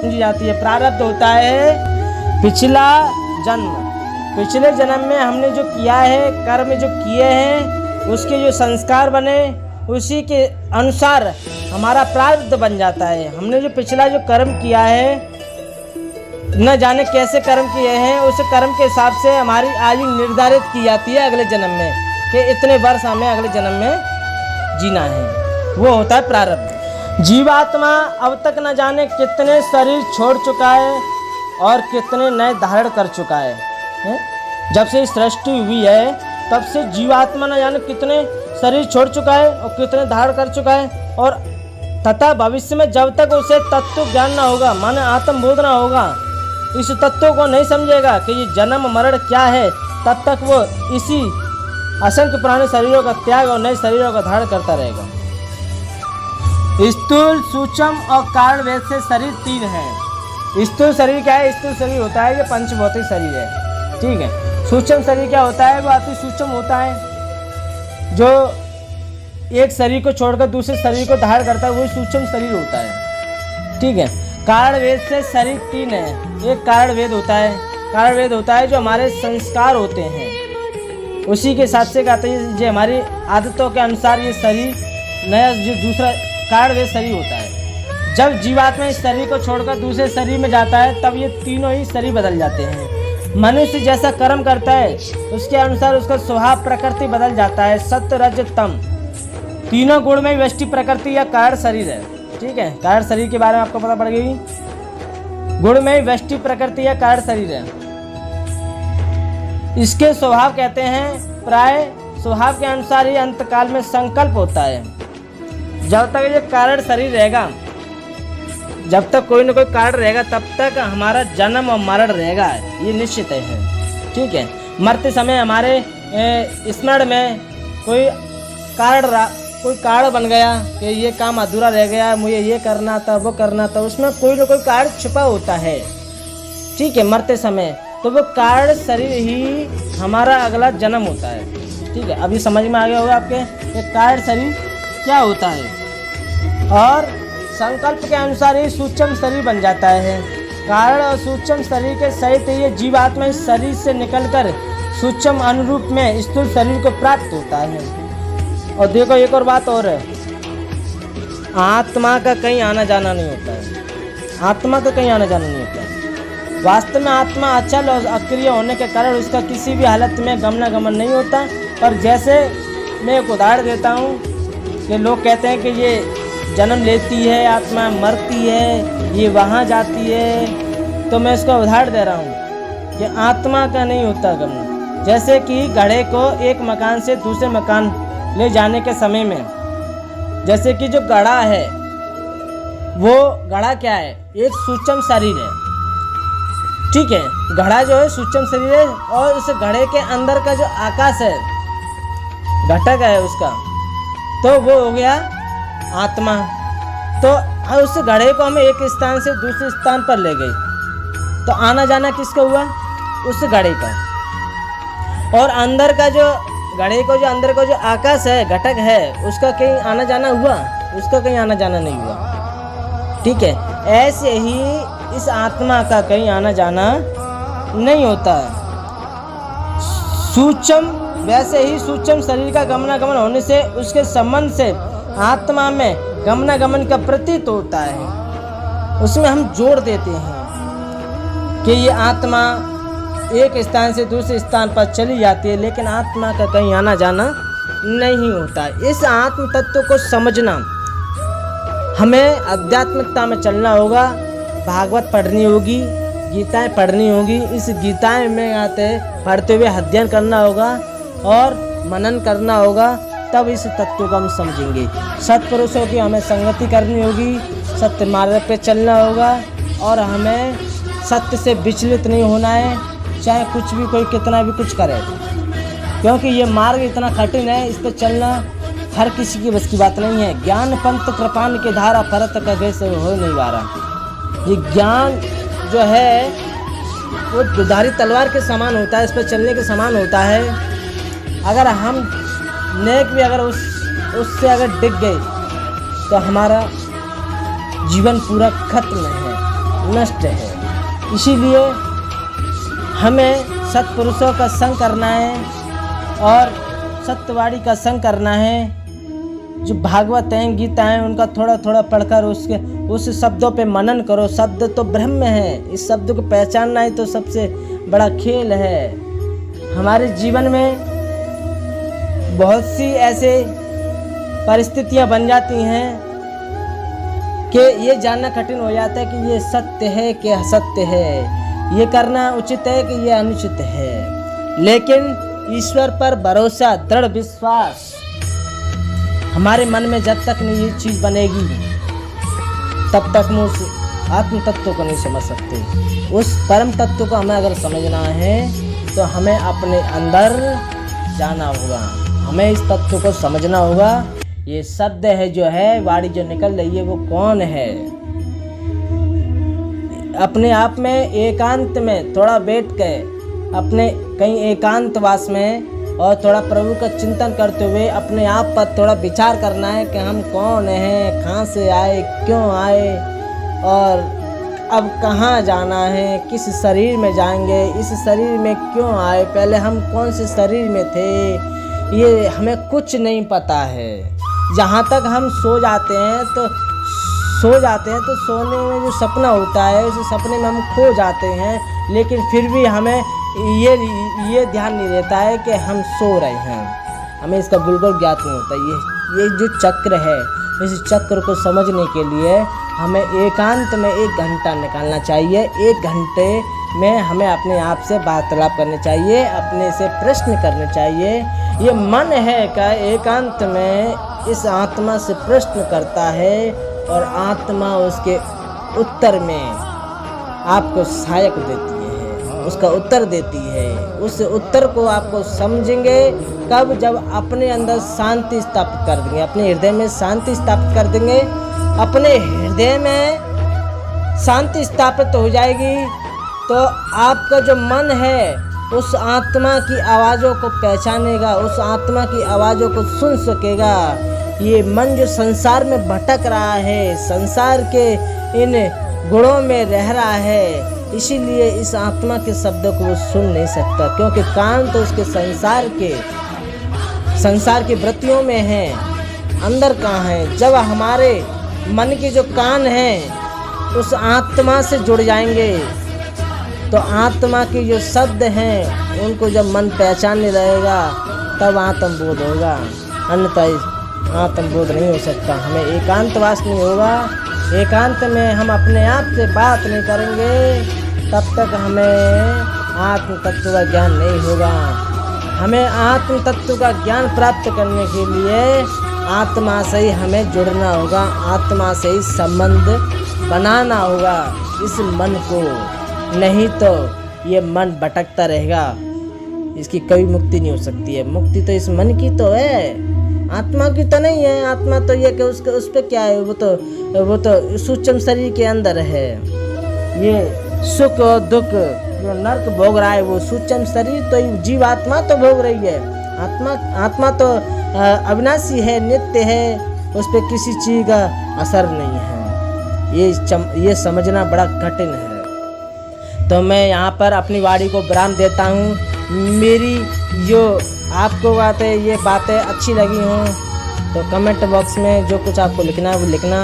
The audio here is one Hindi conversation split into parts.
समझी जाती है। प्रारब्ध होता है पिछला जन्म, पिछले जन्म में हमने जो किया है, कर्म जो किए हैं, उसके जो संस्कार बने, उसी के अनुसार हमारा प्रारब्ध बन जाता है। हमने जो पिछला जो कर्म किया है, न जाने कैसे कर्म किए हैं, उस कर्म के हिसाब से हमारी आयु निर्धारित की जाती है अगले जन्म में, कि इतने वर्ष हमें अगले जन्म में जीना है। वो होता है प्रारब्ध। जीवात्मा अब तक न जाने कितने शरीर छोड़ चुका है और कितने नए धारण कर चुका है। जब से सृष्टि हुई है तब से जीवात्मा न जाने कितने शरीर छोड़ चुका है और कितने धारण कर चुका है, और तथा भविष्य में जब तक उसे तत्व ज्ञान ना होगा, माने आत्मबोध ना होगा, इस तत्व को नहीं समझेगा कि ये जन्म मरण क्या है, तब तक वो इसी असंख्य पुराने शरीरों का त्याग और नए शरीरों का धारण करता रहेगा। स्थूल, सूक्ष्म और कारण वेद से शरीर 3 है। स्थूल शरीर क्या है? स्थूल शरीर होता है ये पंचभौतिक शरीर है, ठीक है। सूक्ष्म शरीर क्या होता है? वो अति सूक्ष्म होता है, जो एक शरीर को छोड़कर दूसरे शरीर को धारण करता है, वही सूक्ष्म शरीर होता है, ठीक है। कारण वेद से शरीर 3 है। एक कारण वेद होता है, कारण वेद होता है जो हमारे संस्कार होते हैं, उसी के हिसाब से कहते हैं, जो हमारी आदतों के अनुसार ये शरीर नया जो दूसरा कारण वेद शरीर होता है। जब जीवात्मा इस शरीर को छोड़कर दूसरे शरीर में जाता है, तब ये तीनों ही शरीर बदल जाते हैं। मनुष्य जैसा कर्म करता है उसके अनुसार उसका स्वभाव प्रकृति बदल जाता है। सत्व रज तम तीनों गुण में व्यष्टि प्रकृति या कारण शरीर है, ठीक है। कारण शरीर के बारे में आपको पता पड़ गई। गुण में व्यष्टि प्रकृति या कारण शरीर है। इसके स्वभाव कहते हैं, प्राय स्वभाव के अनुसार ही अंतकाल में संकल्प होता है। जब तक ये कारण शरीर रहेगा, जब तक कोई न कोई कारण रहेगा, तब तक हमारा जन्म और मरण रहेगा, ये निश्चित है, ठीक है। मरते समय हमारे स्मरण में कोई कारण बन गया कि ये काम अधूरा रह गया, मुझे ये करना था, वो करना था, उसमें कोई न कोई कारण छिपा होता है, ठीक है। मरते समय तो वो कारण शरीर ही हमारा अगला जन्म होता है, ठीक है। अभी समझ में आ गया होगा आपके ये कारण शरीर क्या होता है। और संकल्प के अनुसार ही सूक्ष्म शरीर बन जाता है। कारण और सूक्ष्म शरीर के सहित ये जीवात्मा इस शरीर से निकलकर सूक्ष्म अनुरूप में स्थूल शरीर को प्राप्त होता है। और देखो एक और बात और है, आत्मा का कहीं आना जाना नहीं होता है। आत्मा का कहीं आना जाना नहीं होता है। वास्तव में आत्मा अचल और अक्रिय होने के कारण उसका किसी भी हालत में गमनागमन नहीं होता। पर जैसे मैं एक उदाहरण देता हूँ कि लोग कहते हैं कि ये जन्म लेती है, आत्मा मरती है, ये वहाँ जाती है, तो मैं इसका उदाहरण दे रहा हूँ कि आत्मा का नहीं होता गमन। जैसे कि घड़े को एक मकान से दूसरे मकान ले जाने के समय में, जैसे कि जो घड़ा है, वो घड़ा क्या है? एक सूक्ष्म शरीर है, ठीक है। घड़ा जो है सूक्ष्म शरीर है, और उस घड़े के अंदर का जो आकाश है, घटक है उसका, तो वो हो गया आत्मा। तो उस घड़े को हमें एक स्थान से दूसरे स्थान पर ले गई, तो आना जाना किसका हुआ? उस घड़े का। और अंदर का जो घड़े को जो अंदर का जो आकाश है, घटक है, उसका कहीं आना जाना हुआ? उसका कहीं आना जाना नहीं हुआ, ठीक है। ऐसे ही इस आत्मा का कहीं आना जाना नहीं होता। सूक्ष्म, वैसे ही सूक्ष्म शरीर का गमनागमन होने से उसके संबंध से आत्मा में गमनागमन का प्रतीत होता है। उसमें हम जोड़ देते हैं कि ये आत्मा एक स्थान से दूसरे स्थान पर चली जाती है, लेकिन आत्मा का कहीं आना जाना नहीं होता। इस आत्म तत्व को समझना, हमें आध्यात्मिकता में चलना होगा, भागवत पढ़नी होगी, गीताएं पढ़नी होगी। इस गीताएं में आते पढ़ते हुए अध्ययन करना होगा और मनन करना होगा, तब इस तत्व को हम समझेंगे। सत्पुरुषों की हमें संगति करनी होगी, सत्य मार्ग पे चलना होगा, और हमें सत्य से विचलित नहीं होना है, चाहे कुछ भी कोई कितना भी कुछ करे, क्योंकि ये मार्ग इतना कठिन है, इस पर चलना हर किसी की बस की बात नहीं है। ज्ञान पंथ कृपान के धारा परत का वैसे हो नहीं पा रहा। ये ज्ञान जो है वो दुधारी तलवार के समान होता है, इस पर चलने के समान होता है। अगर हम नेक भी अगर उससे अगर डिग गए तो हमारा जीवन पूरा खत्म है, नष्ट है। इसीलिए हमें सत्पुरुषों का संग करना है और सत्यवाणी का संग करना है। जो भागवत हैं, गीता हैं, उनका थोड़ा थोड़ा पढ़कर उस शब्दों पे मनन करो। शब्द तो ब्रह्म है, इस शब्द को पहचानना ही तो सबसे बड़ा खेल है। हमारे जीवन में बहुत सी ऐसे परिस्थितियां बन जाती हैं कि ये जानना कठिन हो जाता है कि ये सत्य है कि असत्य है, ये करना उचित है कि ये अनुचित है। लेकिन ईश्वर पर भरोसा, दृढ़ विश्वास हमारे मन में जब तक नहीं ये चीज़ बनेगी तब तक हम उस आत्म तत्व को नहीं समझ सकते। उस परम तत्व को हमें अगर समझना है तो हमें अपने अंदर जाना होगा, हमें इस तत्व को समझना होगा। ये शब्द है जो है, वाणी जो निकल रही है, वो कौन है। अपने आप में एकांत में थोड़ा बैठ के अपने कहीं एकांतवास में और थोड़ा प्रभु का चिंतन करते हुए अपने आप पर थोड़ा विचार करना है कि हम कौन हैं, कहाँ से आए, क्यों आए और अब कहाँ जाना है, किस शरीर में जाएंगे, इस शरीर में क्यों आए, पहले हम कौन से शरीर में थे, ये हमें कुछ नहीं पता है। जहाँ तक हम सो जाते हैं तो सोने में जो सपना होता है उस सपने में हम खो जाते हैं, लेकिन फिर भी हमें ये ध्यान नहीं रहता है कि हम सो रहे हैं, हमें इसका बिल्कुल ज्ञात नहीं होता। ये जो चक्र है, इस चक्र को समझने के लिए हमें एकांत में 1 घंटा निकालना चाहिए। 1 घंटे में हमें अपने आप से वार्तालाप करनी चाहिए, अपने से प्रश्न करने चाहिए। ये मन है का एकांत में इस आत्मा से प्रश्न करता है और आत्मा उसके उत्तर में आपको सहायक देती है, उसका उत्तर देती है। उस उत्तर को आपको समझेंगे कब, जब अपने अंदर शांति स्थापित कर देंगे, अपने हृदय में शांति स्थापित कर देंगे। अपने हृदय में शांति स्थापित हो जाएगी तो आपका जो मन है उस आत्मा की आवाज़ों को पहचानेगा, उस आत्मा की आवाज़ों को सुन सकेगा। ये मन जो संसार में भटक रहा है, संसार के इन गुणों में रह रहा है, इसीलिए इस आत्मा के शब्दों को वो सुन नहीं सकता, क्योंकि कान तो उसके संसार की वृत्तियों में है, अंदर कहाँ है। जब हमारे मन के जो कान हैं उस आत्मा से जुड़ जाएंगे तो आत्मा के जो शब्द हैं उनको जब मन पहचानने लगेगा तब आत्मबोध होगा, अन्यथा आत्मबोध नहीं हो सकता। हमें एकांतवास नहीं होगा, एकांत में हम अपने आप से बात नहीं करेंगे तब तक हमें आत्म तत्व का ज्ञान नहीं होगा। हमें आत्म तत्व का ज्ञान प्राप्त करने के लिए आत्मा से ही हमें जुड़ना होगा, आत्मा से ही संबंध बनाना होगा इस मन को, नहीं तो ये मन भटकता रहेगा, इसकी कभी मुक्ति नहीं हो सकती है। मुक्ति तो इस मन की तो है, आत्मा की तो नहीं है। आत्मा तो ये कि उस पर क्या है, वो तो सूक्ष्म शरीर के अंदर है। ये सुख और दुख जो नरक भोग रहा है वो सूक्ष्म शरीर तो जीव आत्मा तो भोग रही है। आत्मा तो अविनाशी है, नित्य है, उस पर किसी चीज़ का असर नहीं है। ये समझना बड़ा कठिन है। तो मैं यहाँ पर अपनी वाणी को विराम देता हूँ। मेरी जो आपको ये बातें अच्छी लगी हों तो कमेंट बॉक्स में जो कुछ आपको लिखना है वो लिखना,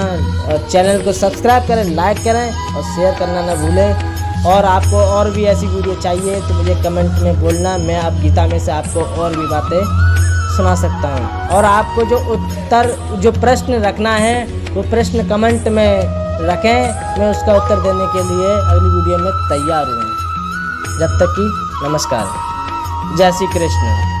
और चैनल को सब्सक्राइब करें, लाइक करें और शेयर करना ना भूलें। और आपको और भी ऐसी वीडियो चाहिए तो मुझे कमेंट में बोलना, मैं आप गीता में से आपको और भी बातें सुना सकता हूँ। और आपको जो प्रश्न रखना है वो प्रश्न कमेंट में रखें, मैं उसका उत्तर देने के लिए अगली वीडियो में तैयार हूँ। जब तक कि नमस्कार, जय श्री कृष्ण।